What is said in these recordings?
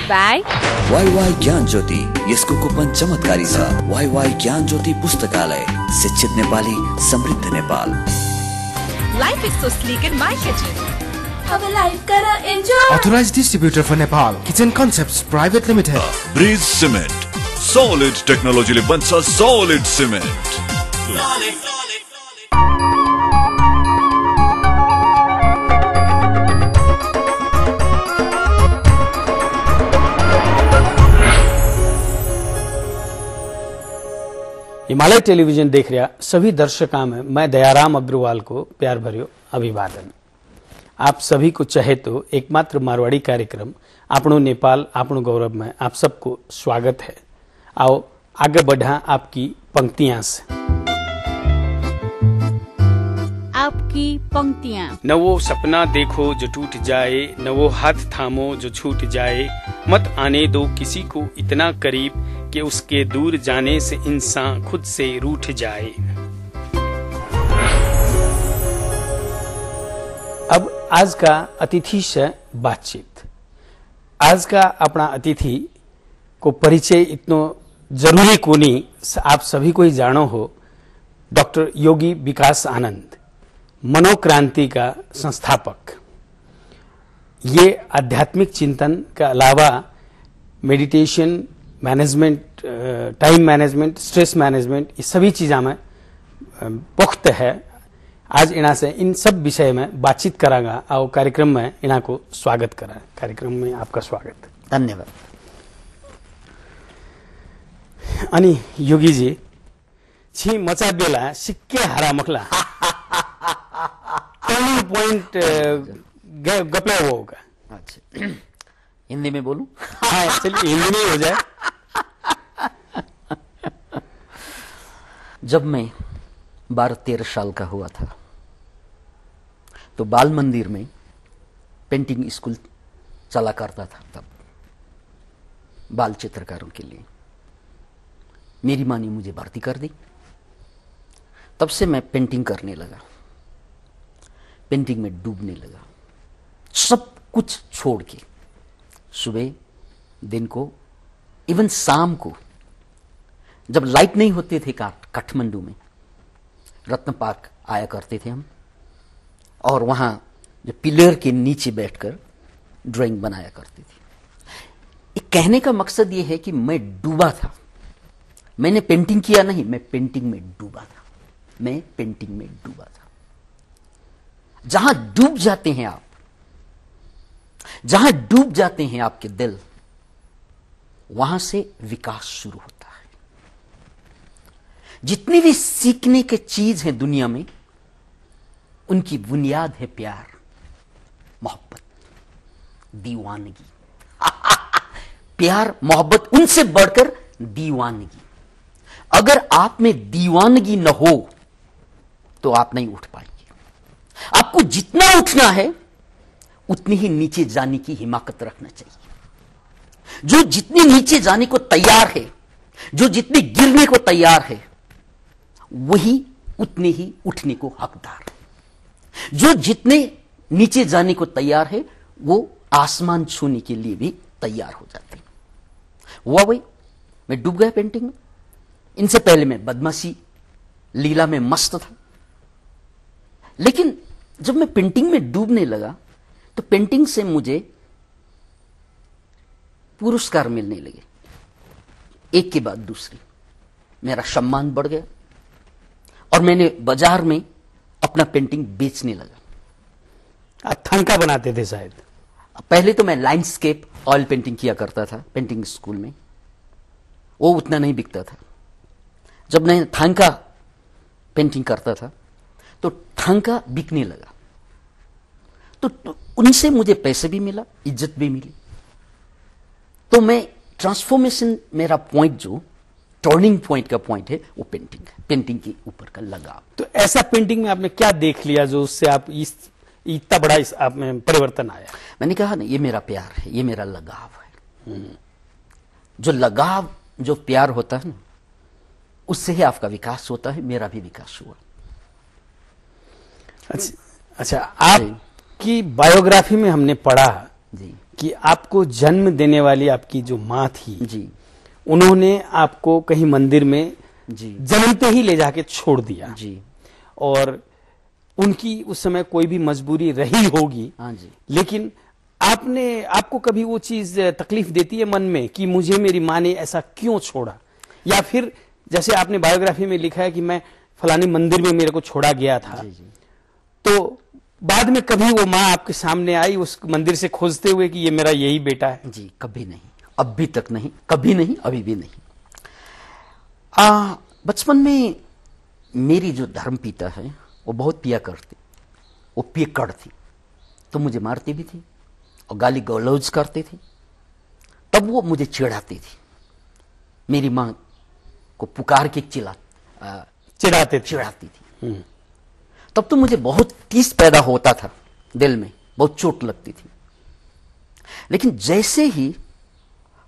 Bye WaiWai ज्ञान ज्योति। यसको coupon चमत्कारी छ। वाईवाई ज्ञान ज्योति पुस्तकालय, शिक्षित नेपाली, समृद्ध नेपाल। Life is so sleek in my kitchen. Have a life, kara enjoy. Authorized distributor for Nepal, Kitchen Concepts Private Limited. Breeze Cement, solid technology ले बन्छ solid cement. हिमालय टेलीविजन देख रहा सभी दर्शकों में मैं दयाराम अग्रवाल को प्यार भरियो अभिवादन। आप सभी को चाहे तो एकमात्र मारवाड़ी कार्यक्रम आपनो नेपाल आपनो गौरव में आप सबको स्वागत है। आओ आगे बढ़ा आपकी पंक्तियां से। आपकी पंक्तियां। न वो सपना देखो जो टूट जाए, न वो हाथ थामो जो छूट जाए, मत आने दो किसी को इतना करीब कि उसके दूर जाने से इंसान खुद से रूठ जाए। अब आज का अतिथि से बातचीत। आज का अपना अतिथि को परिचय इतनो जरूरी कोनी, आप सभी को ही जानो हो। डॉक्टर योगी विकास आनंद, मनोक्रांति का संस्थापक। ये आध्यात्मिक चिंतन के अलावा meditation, management, time management, stress management, ये सभी चीज़ों में पुख्त है। आज इना से इन सब विषय में बातचीत करांगा और कार्यक्रम में इना को स्वागत करा। कार्यक्रम में आपका स्वागत। धन्यवाद। अनि योगी जी छी मचा बेला सिक्के हारा मखला टर्निंग पॉइंट गपला होगा। अच्छा, हिंदी में बोलूं? हाँ, चलिए हिंदी में हो जाए। जब मैं 12-13 साल का हुआ था तो बाल मंदिर में पेंटिंग स्कूल चला करता था। तब बाल चित्रकारों के लिए मेरी माँ ने मुझे भर्ती कर दी। तब से मैं पेंटिंग करने लगा, पेंटिंग में डूबने लगा। सब कुछ छोड़ के सुबह, दिन को, इवन शाम को, जब लाइट नहीं होते थे काठमांडू में, रत्न पार्क आया करते थे हम, और वहां जो पिलर के नीचे बैठकर ड्राइंग बनाया करते थे। कहने का मकसद यह है कि मैं डूबा था। मैंने पेंटिंग किया नहीं, मैं पेंटिंग में डूबा था। मैं पेंटिंग में डूबा था। जहां डूब जाते हैं आप, जहां डूब जाते हैं आपके दिल, वहां से विकास शुरू होता है। जितनी भी सीखने के चीज है दुनिया में, उनकी बुनियाद है प्यार, मोहब्बत, दीवानगी। प्यार, मोहब्बत, उनसे बढ़कर दीवानगी। अगर आप में दीवानगी न हो तो आप नहीं उठ पाएंगे। आपको जितना उठना है उतनी ही नीचे जाने की हिम्मत रखना चाहिए। जो जितनी नीचे जाने को तैयार है, जो जितनी गिरने को तैयार है, वही उतने ही उठने को हकदार है। जो जितने नीचे जाने को तैयार है वो आसमान छूने के लिए भी तैयार हो जाते हैं। हुआ वही, मैं डूब गया पेंटिंग में। इनसे पहले मैं बदमाशी, लीला में मस्त था। लेकिन जब मैं पेंटिंग में डूबने लगा तो पेंटिंग से मुझे पुरस्कार मिलने लगे, एक के बाद दूसरे। मेरा सम्मान बढ़ गया और मैंने बाजार में अपना पेंटिंग बेचने लगा। आप थंका बनाते थे शायद? पहले तो मैं लैंडस्केप ऑयल पेंटिंग किया करता था पेंटिंग स्कूल में, वो उतना नहीं बिकता था। जब मैं थंका पेंटिंग करता था तो थंका बिकने लगा, तो उनसे मुझे पैसे भी मिला, इज्जत भी मिली। तो मैं ट्रांसफॉर्मेशन, मेरा पॉइंट जो टर्निंग पॉइंट का पॉइंट है वो पेंटिंग है, पेंटिंग के ऊपर का लगाव। तो ऐसा पेंटिंग में आपने क्या देख लिया जो उससे आप इतना बड़ा इस आप में परिवर्तन आया? मैंने कहा ना, ये मेरा प्यार है, ये मेरा लगाव है। जो लगाव, जो प्यार होता है ना, उससे ही आपका विकास होता है। मेरा भी विकास हुआ। अच्छा, आपकी बायोग्राफी में हमने पढ़ा जी कि आपको जन्म देने वाली आपकी जो माँ थी जी उन्होंने आपको कहीं मंदिर में जी जन्मते ही ले जाके छोड़ दिया जी और उनकी उस समय कोई भी मजबूरी रही होगी, हाँ जी, लेकिन आपको कभी वो चीज तकलीफ देती है मन में कि मुझे मेरी माँ ने ऐसा क्यों छोड़ा? या फिर जैसे आपने बायोग्राफी में लिखा है कि मैं फलाने मंदिर में मेरे को छोड़ा गया था, जी, जी। तो बाद में कभी वो माँ आपके सामने आई उस मंदिर से खोजते हुए कि ये मेरा यही बेटा है? जी कभी नहीं, अभी तक नहीं, कभी नहीं, अभी भी नहीं। बचपन में मेरी जो धर्मपिता है वो बहुत पिया करती, वो पियक्कड़ थी, तो मुझे मारती भी थी और गाली गलौज करती थी। तब वो मुझे चिढ़ाती थी, मेरी माँ को पुकार के चिढ़ाती थी। तब तो मुझे बहुत टीस पैदा होता था दिल में, बहुत चोट लगती थी। लेकिन जैसे ही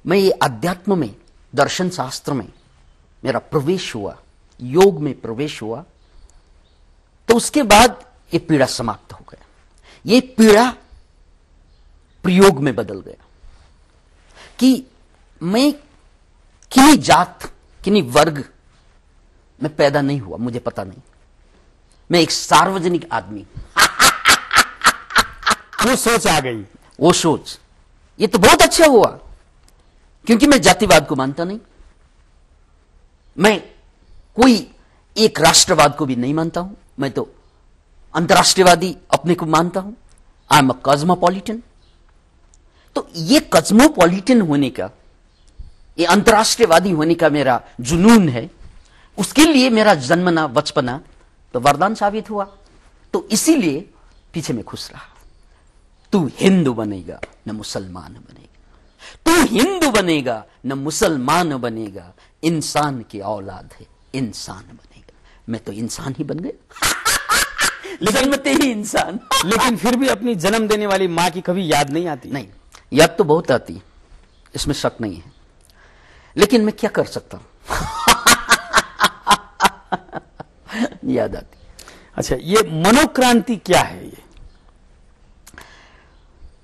मैं ये अध्यात्म में, दर्शन शास्त्र में मेरा प्रवेश हुआ, योग में प्रवेश हुआ, तो उसके बाद ये पीड़ा समाप्त हो गया। ये पीड़ा प्रयोग में बदल गया कि मैं किन्हीं जात, किन्हीं वर्ग में पैदा नहीं हुआ, मुझे पता नहीं, मैं एक सार्वजनिक आदमी। वो सोच आ गई, वो सोच, ये तो बहुत अच्छा हुआ, क्योंकि मैं जातिवाद को मानता नहीं, मैं कोई एक राष्ट्रवाद को भी नहीं मानता हूं, मैं तो अंतरराष्ट्रीयवादी अपने को मानता हूं। I am a cosmopolitan. तो ये कॉस्मोपॉलिटन होने का, ये अंतरराष्ट्रीयवादी होने का मेरा जुनून है, उसके लिए मेरा जन्मना, बचपना तो वरदान साबित हुआ। तो इसीलिए पीछे में खुश रहा। तू हिंदू बनेगा न मुसलमान बनेगा, तू हिंदू बनेगा न मुसलमान बनेगा, इंसान की औलाद है, इंसान बनेगा। मैं तो इंसान ही बन गया। जन्मते ही इंसान। लेकिन फिर भी अपनी जन्म देने वाली माँ की कभी याद नहीं आती? नहीं, याद तो बहुत आती, इसमें शक नहीं है, लेकिन मैं क्या कर सकता हूं। याद आती। अच्छा, ये मनोक्रांति क्या है? ये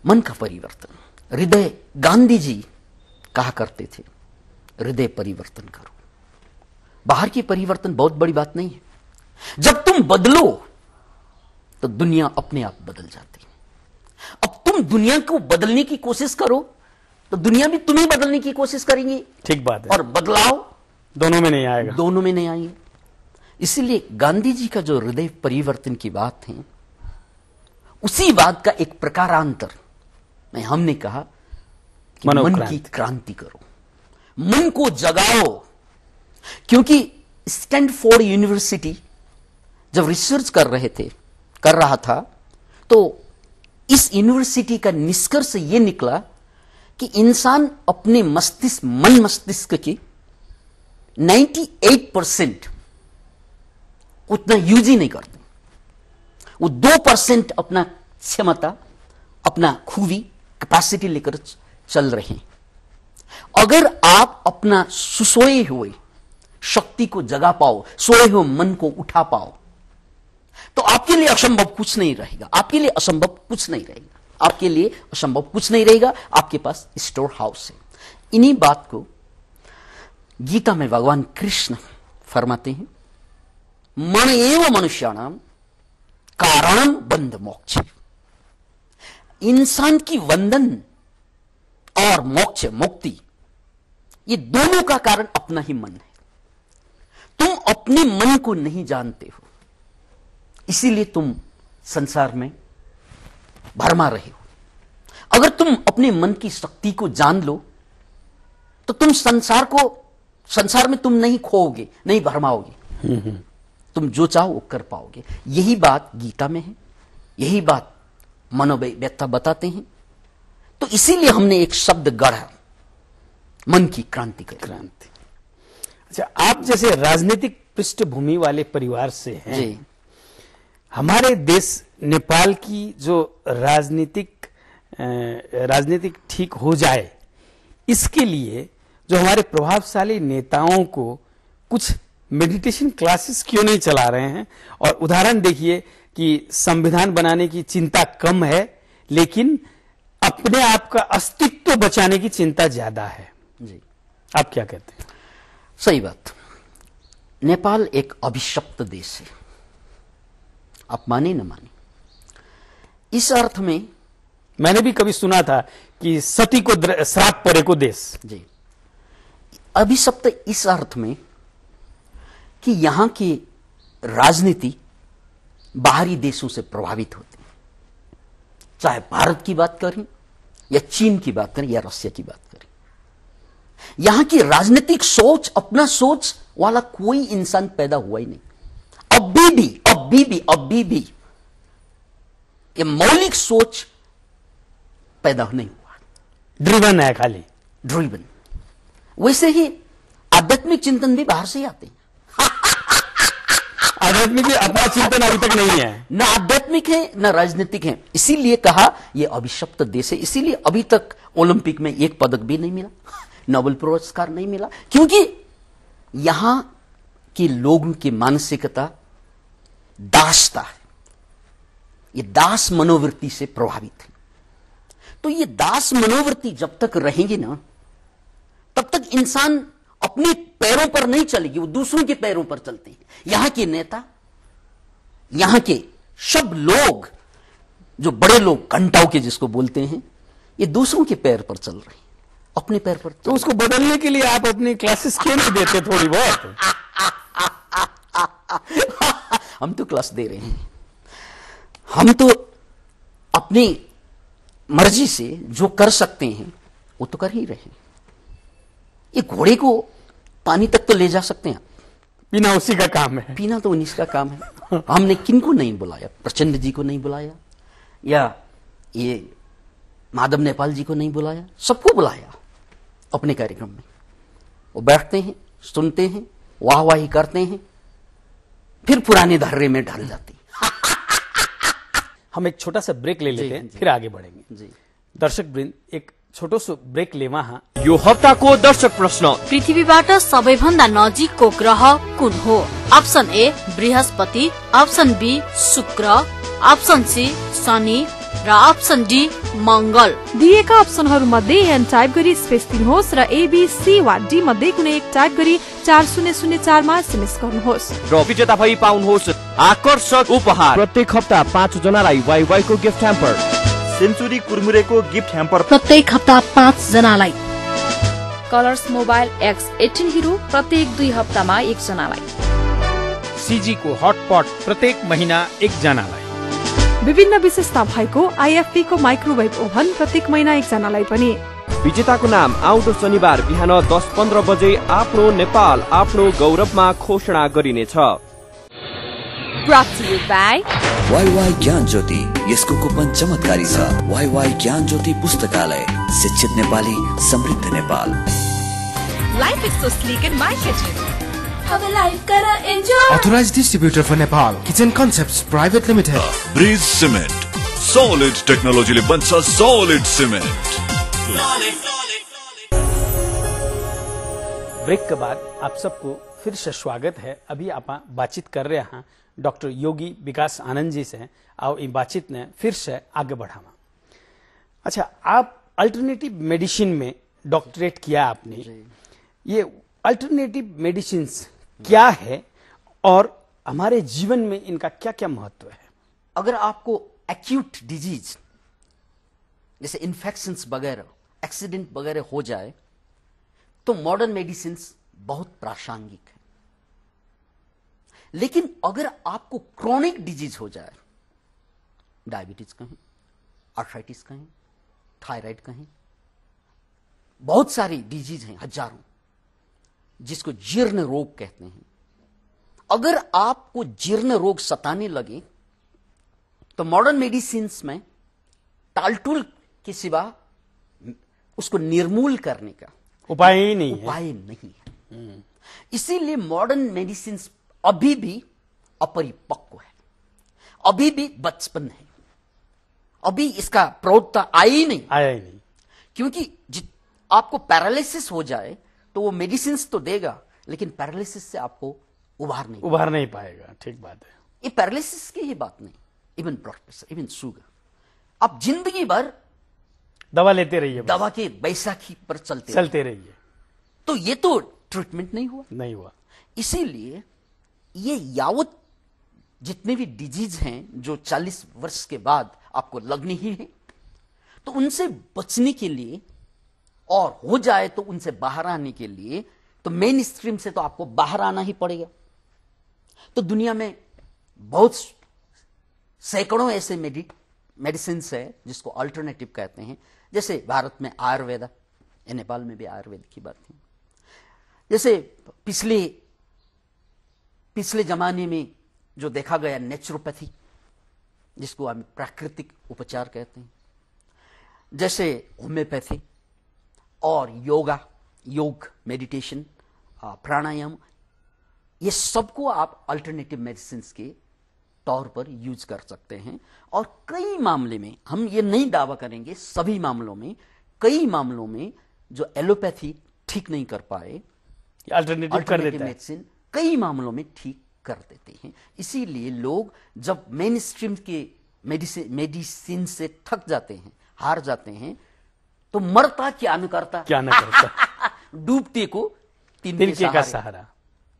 मन का परिवर्तन, हृदय। गांधी जी कहा करते थे, हृदय परिवर्तन करो। बाहर की परिवर्तन बहुत बड़ी बात नहीं है, जब तुम बदलो तो दुनिया अपने आप बदल जाती है। अब तुम दुनिया को बदलने की कोशिश करो तो दुनिया भी तुम्हें बदलने की कोशिश करेंगी। ठीक बात है। और बदलाव दोनों में नहीं आएगा, दोनों में नहीं आएंगे। इसीलिए गांधी जी का जो हृदय परिवर्तन की बात है, उसी बात का एक प्रकारांतर में हमने कहा कि मन की क्रांति करो, मन को जगाओ। क्योंकि स्टैनफोर्ड यूनिवर्सिटी जब रिसर्च कर रहा था, तो इस यूनिवर्सिटी का निष्कर्ष यह निकला कि इंसान अपने मन मस्तिष्क की 98% उतना यूज ही नहीं करते। वो 2% अपना क्षमता, अपना खूबी, कैपेसिटी लेकर चल रहे हैं। अगर आप अपना सोए हुए शक्ति को जगा पाओ, सोए हुए मन को उठा पाओ, तो आपके लिए असंभव कुछ नहीं रहेगा। आपके लिए असंभव कुछ नहीं रहेगा। आपके लिए असंभव कुछ नहीं रहेगा। आपके पास स्टोर हाउस है। इन्हीं बात को गीता में भगवान कृष्ण फरमाते हैं, मन एव मनुष्याणाम कारणम बंध मोक्ष। इंसान की वंदन और मोक्ष, मुक्ति, ये दोनों का कारण अपना ही मन है। तुम अपने मन को नहीं जानते हो, इसीलिए तुम संसार में भरमा रहे हो। अगर तुम अपने मन की शक्ति को जान लो तो तुम संसार में तुम नहीं खोओगे, नहीं भरमाओगे। तुम जो चाहो वो कर पाओगे। यही बात गीता में है, यही बात मनोवेत्ता बताते हैं। तो इसीलिए हमने एक शब्द गढ़ा, मन की क्रांति क्रांति। अच्छा, आप जैसे राजनीतिक पृष्ठभूमि वाले परिवार से हैं जी। हमारे देश नेपाल की जो राजनीतिक ठीक हो जाए, इसके लिए जो हमारे प्रभावशाली नेताओं को कुछ मेडिटेशन क्लासेस क्यों नहीं चला रहे हैं? और उदाहरण देखिए कि संविधान बनाने की चिंता कम है, लेकिन अपने आप का अस्तित्व बचाने की चिंता ज्यादा है। जी, आप क्या कहते हैं? सही बात। नेपाल एक अभिशप्त देश है, आप माने न माने। इस अर्थ में मैंने भी कभी सुना था कि सती को श्राप परेको देश। जी, अभिशप्त इस अर्थ में कि यहां की राजनीति बाहरी देशों से प्रभावित होती है। चाहे भारत की बात करें या चीन की बात करें या रशिया की बात करें, यहां की राजनीतिक सोच, अपना सोच वाला कोई इंसान पैदा हुआ ही नहीं। अभी भी ये मौलिक सोच पैदा नहीं हुआ। ड्रिवन है, खाली ड्रिवन। वैसे ही आध्यात्मिक चिंतन भी बाहर से ही आते हैं। आध्यात्मिक अपना चिंतन अभी तक नहीं है, न आध्यात्मिक है न राजनीतिक है। इसीलिए कहा यह अभिशप्त देश है। इसीलिए अभी तक ओलंपिक में एक पदक भी नहीं मिला, नोबेल पुरस्कार नहीं मिला, क्योंकि यहां के लोगों की मानसिकता दासता है। ये दास मनोवृत्ति से प्रभावित है। तो ये दास मनोवृत्ति जब तक रहेगी ना, तब तक इंसान अपने पैरों पर नहीं चलेगी, वो दूसरों के पैरों पर चलते हैं। यहां के नेता, यहां के सब लोग, जो बड़े लोग घंटाओं के जिसको बोलते हैं, ये दूसरों के पैर पर चल रहे हैं, अपने पैर पर। तो उसको बदलने के लिए आप अपनी क्लासेस क्यों नहीं देते थोड़ी बहुत? हम तो क्लास दे रहे हैं। हम तो अपनी मर्जी से जो कर सकते हैं वो तो कर ही रहे हैं। ये घोड़े को पानी तक तो ले जा सकते हैं, पीना उसी का काम है। पीना तो उन्हीं का काम है। हमने किनको नहीं बुलाया? प्रचंड जी को नहीं बुलाया, या ये माधव नेपाल जी को नहीं बुलाया, सबको बुलाया अपने कार्यक्रम में। वो बैठते हैं, सुनते हैं, वाहवाही करते हैं, फिर पुराने धर्रे में ढल जाते हैं। हम एक छोटा सा ब्रेक ले लेते हैं, फिर आगे बढ़ेंगे। जी, दर्शक वृन्द, एक छोटो सो ब्रेक लेवा हाँ। यो हप्ताको दर्शक प्रश्न, पृथ्वीबाट सबैभन्दा नजिकको ग्रह कुन हो? अप्सन ए बृहस्पति, अप्सन बी शुक्र, अप्सन सी शनि र अप्सन डी मंगल। दिएका अप्सनहरू मध्ये एन टाइप गरी स्पेस दिनुहोस् र एबीसी वा डी मध्ये कुनै एक टाइप गरी 4004 मा एसएमएस गर्नुहोस् र विजेता भई पाउनुहोस् आकर्षक उपहार। प्रत्येक हप्ता 5 जनालाई वाइवाई को गिफ्ट ह्याम्पर, सेन्चुरी कुरमुरेको गिफ्ट ह्याम्पर प्रत्येक हप्ता 5 जनालाई, कलर्स मोबाइल X18 हिरो प्रत्येक 2 हप्तामा 1 जनालाई, सीजी को हटपट प्रत्येक महीना 1 जनालाई, विभिन्न विशेषता भएको आईएफपी को माइक्रोवेभ ओभन प्रत्येक महिना 1 जनालाई पनि। विजेताको नाम आउँदो शनिबार बिहान 10:15 बजे आफ्नो नेपाल आफ्नो गौरवमा घोषणा गरिनेछ। Brought to you by WaiWai ज्ञान ज्योति, यसको कुपन चमत्कारी छ। वाईवाई ज्ञान ज्योति पुस्तकालय, शिक्षित नेपाली, समृद्ध नेपाल। Life is so sleek in my kitchen. अब लाइफ कर enjoy. Authorized distributor for Nepal, Kitchen Concepts Private Limited. Bridge cement, solid टेक्नोलॉजीले बन्छ सॉलिड सिमेन्ट। ब्रेक के बाद आप सबको फिर से स्वागत है। अभी आप बातचीत कर रहे हैं डॉक्टर योगी विकास आनंद जी से, और ये बातचीत ने फिर से आगे बढ़ावा। अच्छा, आप अल्टरनेटिव मेडिसिन में डॉक्टरेट किया आपने, ये अल्टरनेटिव मेडिसिन क्या है और हमारे जीवन में इनका क्या क्या महत्व है? अगर आपको एक्यूट डिजीज जैसे इन्फेक्शंस वगैरह, एक्सीडेंट वगैरह हो जाए, तो मॉडर्न मेडिसिन बहुत प्रासंगिक है। लेकिन अगर आपको क्रोनिक डिजीज हो जाए, डायबिटीज कहें, आर्थराइटिस कहें, थायराइड कहें, बहुत सारी डिजीज हैं, हजारों, जिसको जीर्ण रोग कहते हैं। अगर आपको जीर्ण रोग सताने लगे, तो मॉडर्न मेडिसिन में टालटूल के सिवा उसको निर्मूल करने का उपाय ही नहीं है। इसीलिए मॉडर्न मेडिसिन अभी भी अपरिपक्व है, अभी भी बचपन है, अभी इसका प्रौढ़ता आया ही नहीं। क्योंकि आपको पैरालिसिस हो जाए तो वो मेडिसिन तो देगा, लेकिन पैरालिसिस से आपको उभार नहीं पाएगा। ठीक बात है। ये पैरालिसिस की ही बात नहीं, even blood pressure, even sugar, आप जिंदगी भर दवा लेते रहिए, दवा के बैसाखी पर चलते रहिए। तो ये तो ट्रीटमेंट नहीं हुआ। इसीलिए ये यावत जितने भी डिजीज हैं जो 40 वर्ष के बाद आपको लगनी ही है, तो उनसे बचने के लिए और हो जाए तो उनसे बाहर आने के लिए तो मेन स्ट्रीम से तो आपको बाहर आना ही पड़ेगा। तो दुनिया में बहुत सैकड़ों ऐसे मेडिसिन है जिसको अल्टरनेटिव कहते हैं। जैसे भारत में आयुर्वेदा, नेपाल में भी आयुर्वेद की बात है। जैसे पिछले जमाने में जो देखा गया नेचुरोपैथी, जिसको हम प्राकृतिक उपचार कहते हैं, जैसे होम्योपैथी और योग, मेडिटेशन, प्राणायाम, ये सबको आप अल्टरनेटिव मेडिसिन के तौर पर यूज कर सकते हैं। और कई मामले में, हम ये नहीं दावा करेंगे सभी मामलों में, कई मामलों में जो एलोपैथी ठीक नहीं कर पाए, अल्टरनेटिव मेडिसिन कई मामलों में ठीक कर देते हैं। इसीलिए लोग जब मेन स्ट्रीम के मेडिसिन से थक जाते हैं, हार जाते हैं, तो मरता क्या न करता डूबते को तिनके का सहारा,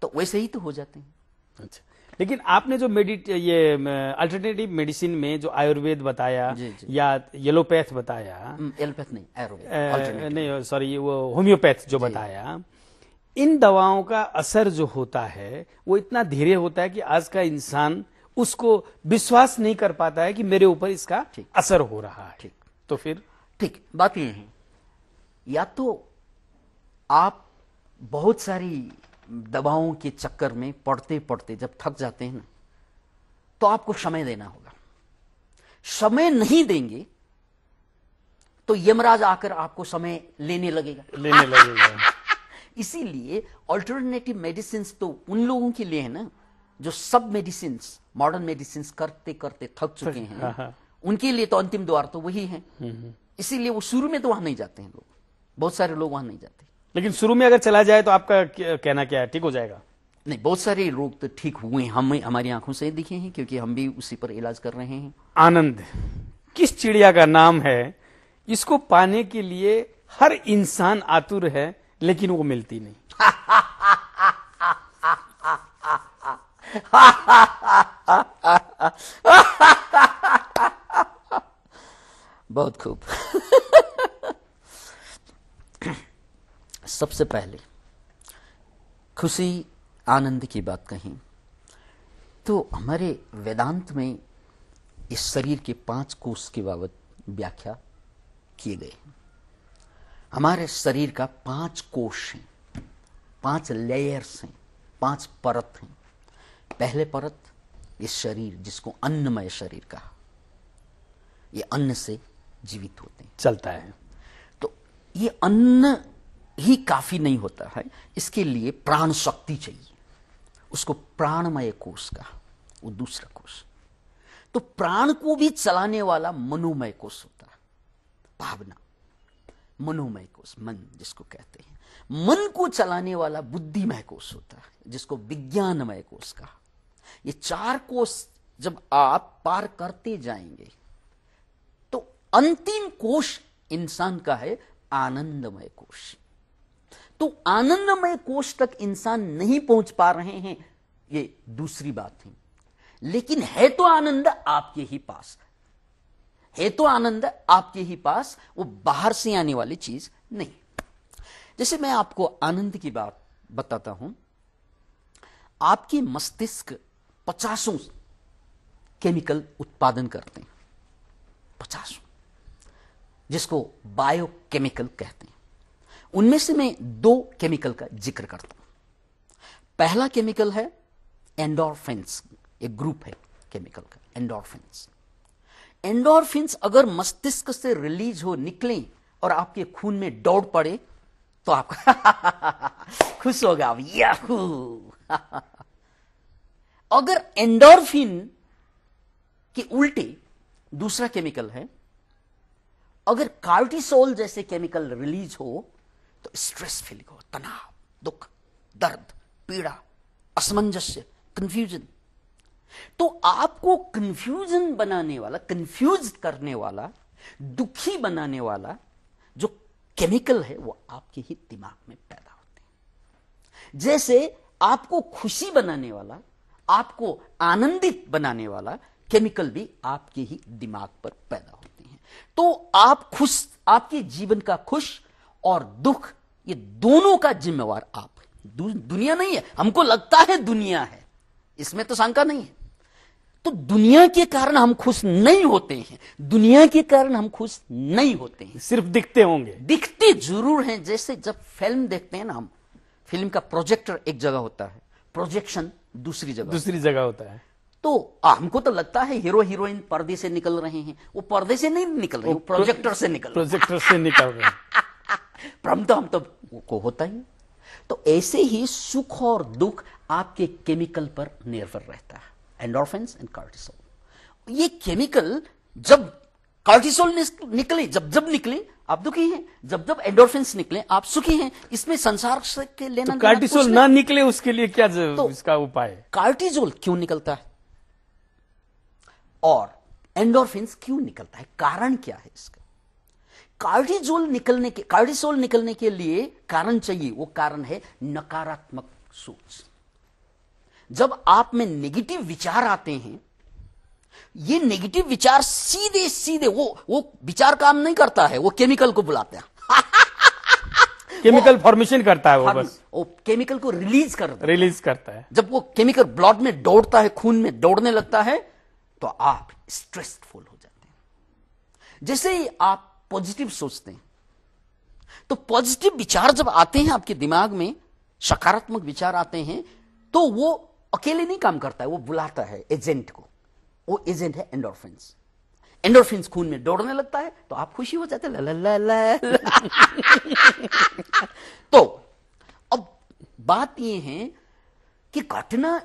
तो वैसे ही तो हो जाते हैं। अच्छा, लेकिन आपने जो ये अल्टरनेटिव मेडिसिन में जो आयुर्वेद बताया या येलोपैथ बताया, एलोपैथ नहीं, आयुर्वेद नहीं सॉरी, वो होम्योपैथ जो बताया, इन दवाओं का असर जो होता है वो इतना धीरे होता है कि आज का इंसान उसको विश्वास नहीं कर पाता है कि मेरे ऊपर इसका असर हो रहा है। ठीक, तो फिर ठीक बात यह है, या तो आप बहुत सारी दवाओं के चक्कर में पढ़ते पढ़ते जब थक जाते हैं ना, तो आपको समय देना होगा। समय नहीं देंगे तो यमराज आकर आपको समय लेने लगेगा। इसीलिए अल्टरनेटिव मेडिसिन तो उन लोगों के लिए है ना जो सब मेडिसिन, मॉडर्न मेडिसिन करते करते थक चुके हैं, उनके लिए तो अंतिम द्वार तो वही है। इसीलिए वो शुरू में तो वहां नहीं जाते हैं लोग, बहुत सारे लोग वहां नहीं जाते। लेकिन शुरू में अगर चला जाए तो आपका कहना क्या है, ठीक हो जाएगा? नहीं, बहुत सारे लोग तो ठीक हुए हैं, हम हमारी आंखों से दिखे हैं, क्योंकि हम भी उसी पर इलाज कर रहे हैं। आनंद किस चिड़िया का नाम है? इसको पाने के लिए हर इंसान आतुर है, लेकिन वो मिलती नहीं। बहुत खूब। सबसे पहले खुशी आनंद की बात कहें तो हमारे वेदांत में इस शरीर के 5 कोष के बाबत व्याख्या किए गए। हमारे शरीर का 5 कोष हैं, 5 लेयर्स हैं, 5 परत हैं। पहले परत ये शरीर, जिसको अन्नमय शरीर कहा, ये अन्न से जीवित होते हैं, चलता है। तो ये अन्न ही काफी नहीं होता है, इसके लिए प्राण शक्ति चाहिए, उसको प्राणमय कोष कहा, वो दूसरा कोष। तो प्राण को भी चलाने वाला मनोमय कोष होता है, भावना, मनोमय कोष, मन जिसको कहते हैं। मन को चलाने वाला बुद्धिमय कोष होता है, जिसको विज्ञानमय कोष कहा। ये 4 कोष जब आप पार करते जाएंगे तो अंतिम कोष इंसान का है आनंदमय कोष। तो आनंदमय कोष तक इंसान नहीं पहुंच पा रहे हैं, ये दूसरी बात है। लेकिन है तो आनंद आपके ही पास, है तो आनंद आपके ही पास, वो बाहर से आने वाली चीज नहीं। जैसे मैं आपको आनंद की बात बताता हूं, आपके मस्तिष्क 50 केमिकल उत्पादन करते हैं, 50, जिसको बायोकेमिकल कहते हैं। उनमें से मैं 2 केमिकल का जिक्र करता हूं। पहला केमिकल है एंडोर्फिन्स, एक ग्रुप है केमिकल का, एंडोर्फिन्स। एंडोर्फिन्स अगर मस्तिष्क से रिलीज हो, निकले और आपके खून में दौड़ पड़े तो आपका खुश होगा आप, याहू। अगर एंडोर्फिन के उल्टे दूसरा केमिकल है, अगर कार्टिसोल जैसे केमिकल रिलीज हो तो स्ट्रेस फीलिंग हो, तनाव, दुख, दर्द, पीड़ा, असमंजस्य, कंफ्यूजन। तो आपको कंफ्यूजन बनाने वाला, कंफ्यूज करने वाला, दुखी बनाने वाला जो केमिकल है वो आपके ही दिमाग में पैदा होते हैं। जैसे आपको खुशी बनाने वाला, आपको आनंदित बनाने वाला केमिकल भी आपके ही दिमाग पर पैदा होते हैं। तो आप खुश, आपके जीवन का खुश और दुख, ये दोनों का जिम्मेवार आप है, दुनिया नहीं है। हमको लगता है दुनिया है, इसमें तो शंका नहीं है। तो दुनिया के कारण हम खुश नहीं होते हैं, दुनिया के कारण हम खुश नहीं होते हैं। सिर्फ दिखते होंगे, दिखते जरूर हैं। जैसे जब फिल्म देखते हैं ना हम, फिल्म का प्रोजेक्टर एक जगह होता है, प्रोजेक्शन दूसरी जगह होता है। तो हमको तो लगता है हीरो हीरोइन पर्दे से निकल रहे हैं, वो पर्दे से नहीं निकल रहे, वो प्रोजेक्टर से निकल रहे हैं। भ्रम तो हम तो को होता ही। तो ऐसे ही सुख और दुख आपके केमिकल पर निर्भर रहता है, एंडोर्फिन्स एंड कॉर्टिसोल। ये केमिकल जब कॉर्टिसोल निकले, जब निकले आप दुखी हैं, जब एंडोर्फिन्स निकले आप सुखी हैं। इसमें संसार से के लेना तो कॉर्टिसोल ना निकले उसके लिए क्या तो इसका उपाय? कॉर्टिसोल क्यों निकलता है और एंडोर्फिन्स क्यों निकलता है, कारण क्या है इसका? कॉर्टिसोल निकलने के लिए कारण चाहिए। वो कारण है नकारात्मक सोच। जब आप में नेगेटिव विचार आते हैं, ये नेगेटिव विचार सीधे वो विचार काम नहीं करता है, वो केमिकल को बुलाते हैं। केमिकल फॉर्मेशन करता है, वो बस वो केमिकल को रिलीज करता है। जब वो केमिकल ब्लड में दौड़ता है, खून में दौड़ने लगता है, तो आप स्ट्रेसफुल हो जाते हैं। जैसे ही आप पॉजिटिव सोचते हैं, तो पॉजिटिव विचार जब आते हैं आपके दिमाग में, सकारात्मक विचार आते हैं, तो वो अकेले नहीं काम करता है, वो बुलाता है एजेंट को। वो एजेंट है एंडोर्फिन्स। एंडोर्फिन्स खून में दौड़ने लगता है, तो आप खुशी हो जाते हैं, ला ला ला ला। तो अब बात ये है कि घटना,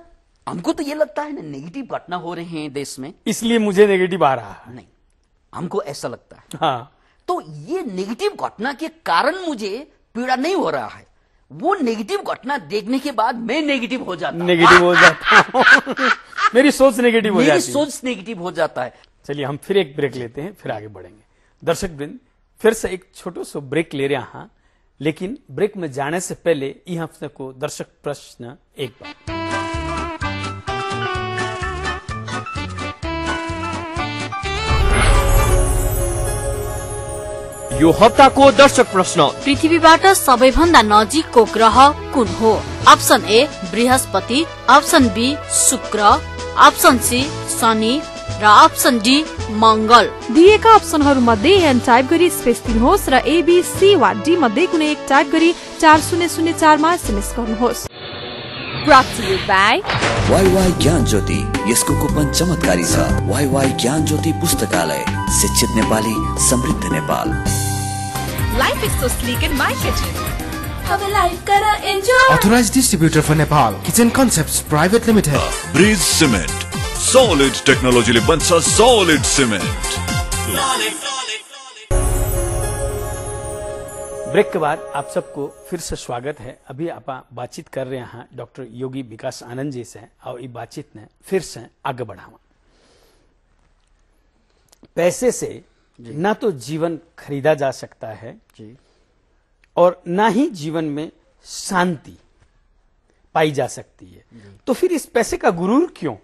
हमको तो ये लगता है ना नेगेटिव घटना हो रहे हैं देश में, इसलिए मुझे नेगेटिव आ रहा है। नहीं, हमको ऐसा लगता है। हाँ। तो ये नेगेटिव घटना के कारण मुझे पीड़ा नहीं हो रहा है, वो नेगेटिव घटना देखने के बाद मैं नेगेटिव हो जाता हूं। मेरी सोच नेगेटिव हो जाती है। मेरी सोच नेगेटिव हो जाता है। चलिए हम फिर एक ब्रेक लेते हैं, फिर आगे बढ़ेंगे। दर्शक वृंद, फिर से एक छोटो सो ब्रेक ले रहे हैं, लेकिन ब्रेक में जाने से पहले यह हफ्ते को दर्शक प्रश्न एक बार। यो हप्ताको दर्शक प्रश्न, पृथ्वीबाट सबैभन्दा नजिकको ग्रह कुन हो? अप्सन ए बृहस्पति, अप्सन बी शुक्र, अप्सन सी शनि र अप्सन डी मंगल। दिएका अप्सनहरू मध्ये एन टाइप गरी स्पेस दिनुहोस् र एबीसी वा डी मध्ये कुनै एक टाइप गरी 4004 मा एसएमएस गर्नुहोस्। Brought to you by WaiWai ज्ञान ज्योति, यसको कुपन चमत्कारी छ। वाईवाई ज्ञान ज्योति पुस्तकालय, शिक्षित नेपाली, समृद्ध नेपाल। Life is so sleek in my kitchen. Have a life kara enjoy. Authorized distributor for Nepal, Kitchen Concepts Private Limited. Bridge cement, solid टेक्नोलॉजीले बन्छ सॉलिड सिमेन्ट। ब्रेक के बाद आप सबको फिर से स्वागत है। अभी आप बातचीत कर रहे हैं डॉक्टर योगी विकास आनंद जी से, और ये बातचीत ने फिर से आगे बढ़ावा। पैसे से ना तो जीवन खरीदा जा सकता है जी, और ना ही जीवन में शांति पाई जा सकती है। तो फिर इस पैसे का गुरूर क्यों?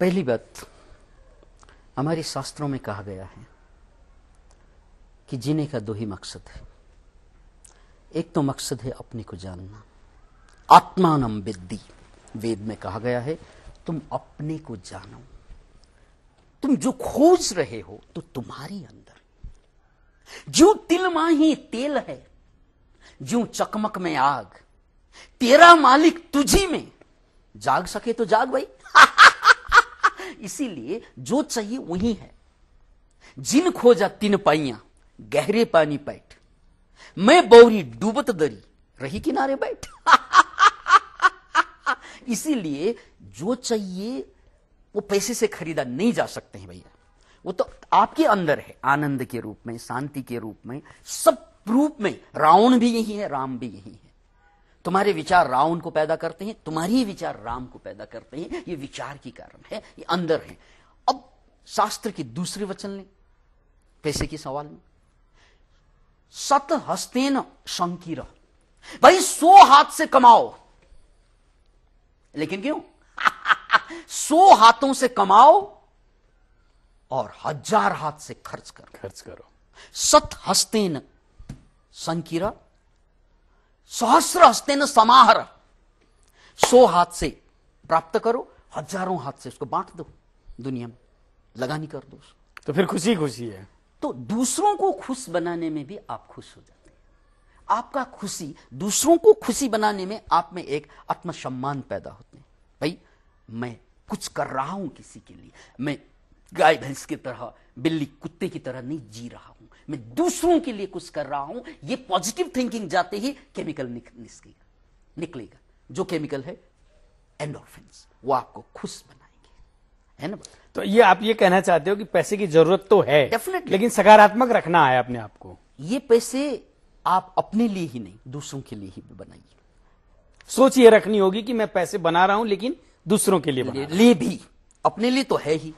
पहली बात, हमारे शास्त्रों में कहा गया है कि जीने का दो ही मकसद है। एक तो मकसद है अपने को जानना, आत्मानम विद्धि, वेद में कहा गया है तुम अपने को जानो। तुम जो खोज रहे हो तो तुम्हारी अंदर, जो तिल माही तेल है, जो चकमक में आग, तेरा मालिक तुझी में, जाग सके तो जाग भाई। इसीलिए जो चाहिए वही है। जिन खोजा तीन पाइया, गहरे पानी पैठ, मैं बौरी डूबत दरी, रही किनारे बैठ। इसीलिए जो चाहिए वो पैसे से खरीदा नहीं जा सकते हैं भैया। वो तो आपके अंदर है, आनंद के रूप में, शांति के रूप में, सब रूप में। रावण भी यही है, राम भी यही है। तुम्हारे विचार रावण को पैदा करते हैं, तुम्हारे विचार राम को पैदा करते हैं। ये विचार की कारण है, ये अंदर है। अब शास्त्र के दूसरे वचन लें पैसे के सवाल में। सत हस्तेन शंकीर, भाई 100 हाथ से कमाओ, लेकिन क्यों 100 हाथों से कमाओ और 1000 हाथ से खर्च करो। सत हस्तेन शंकीर, सहस्र हस्तेन समाहर, 100 हाथ से प्राप्त करो, 1000 हाथ से उसको बांट दो, दुनिया में लगानी कर दो, तो फिर खुशी खुशी है। तो दूसरों को खुश बनाने में भी आप खुश हो जाते हैं। आपका खुशी, दूसरों को खुशी बनाने में आप में एक आत्मसम्मान पैदा होते हैं। भाई मैं कुछ कर रहा हूं किसी के लिए, मैं गाय भैंस की तरह, बिल्ली कुत्ते की तरह नहीं जी रहा हूं, मैं दूसरों के लिए कुछ कर रहा हूं। ये पॉजिटिव थिंकिंग जाते ही केमिकल निकलेगा, जो केमिकल है एंडोर्फिन्स, वो आपको खुश बनाएंगे, है ना। तो ये आप ये कहना चाहते हो कि पैसे की जरूरत तो है डेफिनेटली, लेकिन सकारात्मक रखना है अपने आप को। ये पैसे आप अपने लिए ही नहीं, दूसरों के लिए ही बनाइए। सोच ये रखनी होगी कि मैं पैसे बना रहा हूं लेकिन दूसरों के लिए भी, अपने लिए तो है ही,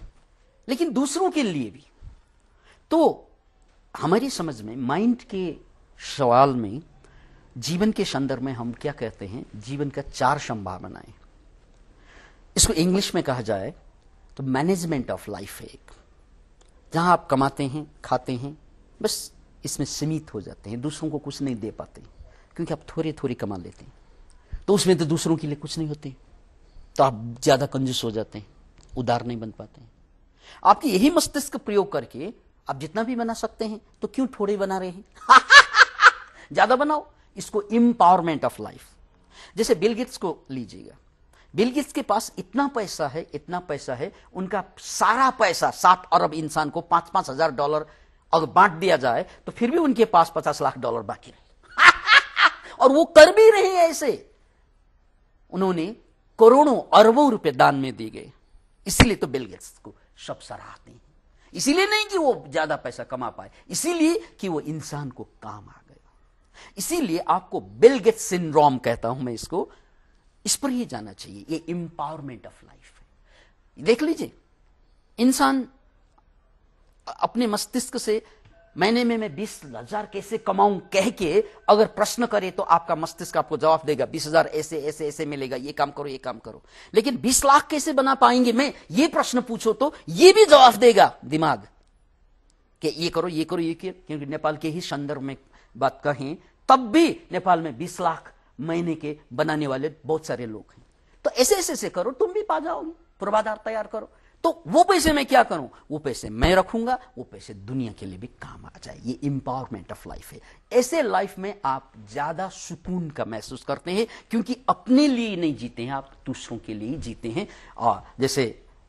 लेकिन दूसरों के लिए भी। तो हमारी समझ में माइंड के सवाल में, जीवन के संदर्भ में हम क्या कहते हैं, जीवन का 4 संभावनाएं। इसको इंग्लिश में कहा जाए तो मैनेजमेंट ऑफ लाइफ है एक, जहां आप कमाते हैं, खाते हैं, बस इसमें सीमित हो जाते हैं, दूसरों को कुछ नहीं दे पाते क्योंकि आप थोड़े थोड़े कमा लेते हैं, तो उसमें तो दूसरों के लिए कुछ नहीं होते, तो आप ज्यादा कंजूस हो जाते हैं, उदार नहीं बन पाते हैं। आपकी यही मस्तिष्क प्रयोग करके आप जितना भी बना सकते हैं, तो क्यों थोड़े बना रहे हैं? ज्यादा बनाओ। इसको एम्पावरमेंट ऑफ लाइफ। जैसे बिल गेट्स को लीजिएगा, बिल गेट्स के पास इतना पैसा है, उनका सारा पैसा 7 अरब इंसान को $5-5 हजार अगर बांट दिया जाए तो फिर भी उनके पास $50 लाख बाकी रहे। और वो कर भी रहे हैं ऐसे, उन्होंने करोड़ों अरबों रुपए दान में दिए गए। इसीलिए तो बिल गेट्स को सब सराहते हैं, इसीलिए नहीं कि वो ज्यादा पैसा कमा पाए, इसीलिए कि वो इंसान को काम आ गया। इसीलिए आपको बिल गेट्स सिंड्रोम कहता हूं मैं इसको, इस पर ये जाना चाहिए। ये एम्पावरमेंट ऑफ लाइफ है। देख लीजिए, इंसान अपने मस्तिष्क से महीने में मैं 20,000 कैसे कमाऊं कह के अगर प्रश्न करे तो आपका मस्तिष्क आपको जवाब देगा 20,000 ऐसे ऐसे ऐसे मिलेगा, ये काम करो ये काम करो। लेकिन 20 लाख कैसे बना पाएंगे मैं, ये प्रश्न पूछो तो ये भी जवाब देगा दिमाग कि ये करो ये करो ये करो। क्योंकि नेपाल के ही संदर्भ में बात कहें तब भी नेपाल में 20 लाख महीने के बनाने वाले बहुत सारे लोग हैं। तो ऐसे ऐसे से करो, तुम भी पा जाओगे। पूर्वाधार तैयार करो, तो वो पैसे मैं क्या करूं, वो पैसे मैं रखूंगा, वो पैसे दुनिया के लिए भी काम आ जाए। ये एम्पावरमेंट ऑफ लाइफ है। ऐसे लाइफ में आप ज्यादा सुकून का महसूस करते हैं, क्योंकि अपने लिए नहीं जीते हैं, आप दूसरों के लिए जीते हैं। और जैसे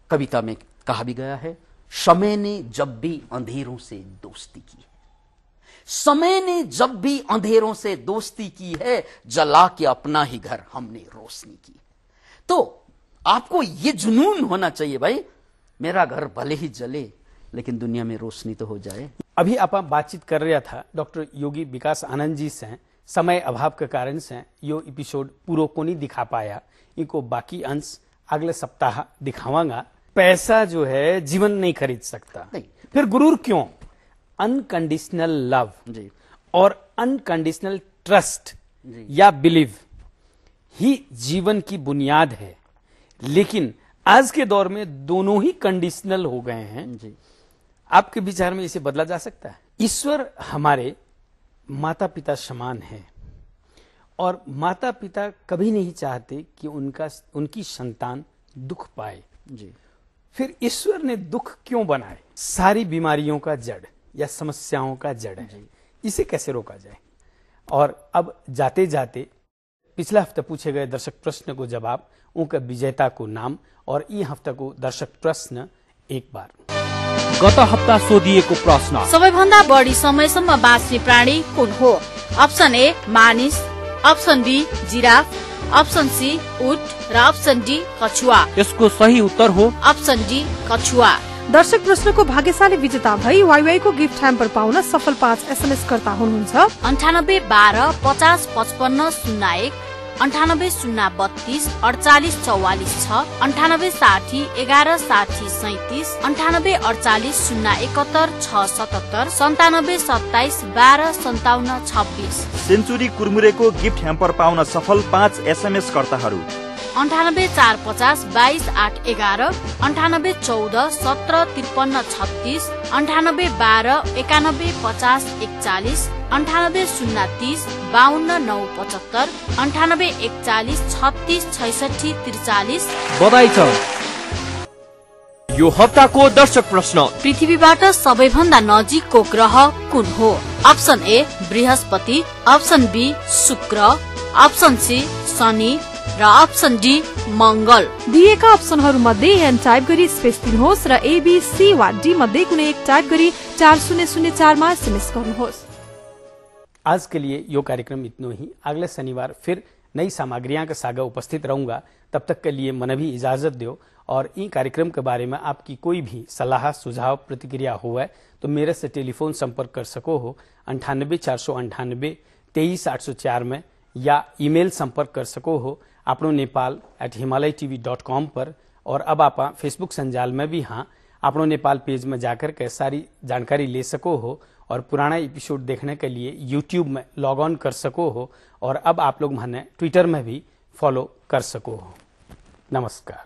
कविता में कहा भी गया है, समय ने जब भी अंधेरों से दोस्ती की है, समय ने जब भी अंधेरों से दोस्ती की है, जला के अपना ही घर हमने रोशनी की। तो आपको ये जुनून होना चाहिए, भाई मेरा घर भले ही जले लेकिन दुनिया में रोशनी तो हो जाए। अभी आप बातचीत कर रहा था डॉक्टर योगी विकास आनंद जी से, समय अभाव के कारण से यो एपिसोड पूरा को नहीं दिखा पाया, इनको बाकी अंश अगले सप्ताह दिखावांगा। पैसा जो है जीवन नहीं खरीद सकता, नहीं। फिर गुरूर क्यों? अनकंडीशनल लव और अनकंडीशनल ट्रस्ट या बिलीव ही जीवन की बुनियाद है। लेकिन आज के दौर में दोनों ही कंडीशनल हो गए हैं। आपके विचार में इसे बदला जा सकता है? ईश्वर हमारे माता पिता समान है और माता पिता कभी नहीं चाहते कि उनकी संतान दुख पाए। फिर ईश्वर ने दुख क्यों बनाए? सारी बीमारियों का जड़ या समस्याओं का जड़ है, इसे कैसे रोका जाए? और अब जाते जाते पिछला हफ्ता पूछे गए दर्शक प्रश्न को जवाब, उनका विजेता को नाम और यी हफ्ता को दर्शक प्रश्न एक बार। गत हप्ता सोधिएको प्रश्न, सबैभन्दा बढी समयसम्म बाँच्ने प्राणी कुन हो? अप्सन ए मानिस, option B giraffe, option C उट र अप्सन डी कछुवा। यसको सही उत्तर हो अप्सन डी कछुवा। दर्शक प्रश्नको भाग्यशाली विजेता भई वाइवाई को गिफ्ट ह्याम्पर पाउन सफल 5 SMS कर्ता हुनुहुन्छ। 98 12 50 55 01 98 032 48 44 6, 98 60 11 60 37, 98 48 071 677, 97 27 12 57 26। सेन्चुरी कुरमुरेको गिफ्ट ह्याम्पर पाउन सफल 5 SMS कर्ताहरू 98 450 22 8 11, 98 14 17 53 36, 98 12 91 50 41, 98 030 52 9 75, 98 41 36 66 43। बधाई छ। यो हप्ताको दर्शक प्रश्न, पृथ्वीबाट सबैभन्दा नजिकको ग्रह कुन हो? अप्सन ए बृहस्पति, अप्सन बी शुक्र, अप्सन सी शनि र अप्सन डी मंगल। दिएका अप्सनहरू मध्ये एन टाइप गरी स्पेस दिनुहोस् र एबी सी वा डी मध्ये कुनै एक टाइप गरी 4004 मा एसएमएस गर्नुहोस्। आज के लिए यो कार्यक्रम इतना ही। अगले शनिवार फिर नई सामग्रियां के साथ उपस्थित रहूंगा। तब तक के लिए मन भी इजाजत दो। और इन कार्यक्रम के बारे में आपकी कोई भी सलाह सुझाव प्रतिक्रिया हो है तो मेरे से टेलीफोन संपर्क कर सको हो 98 498 23 804 में, या ईमेल संपर्क कर सको हो आपनो नेपाल@himalayatv.com पर। और अब आप फेसबुक संजाल में भी हाँ आपनो नेपाल पेज में जाकर के सारी जानकारी ले सको हो। और पुराना एपिसोड देखने के लिए यूट्यूब में लॉग ऑन कर सको हो। और अब आप लोग मैंने ट्विटर में भी फॉलो कर सको हो। नमस्कार।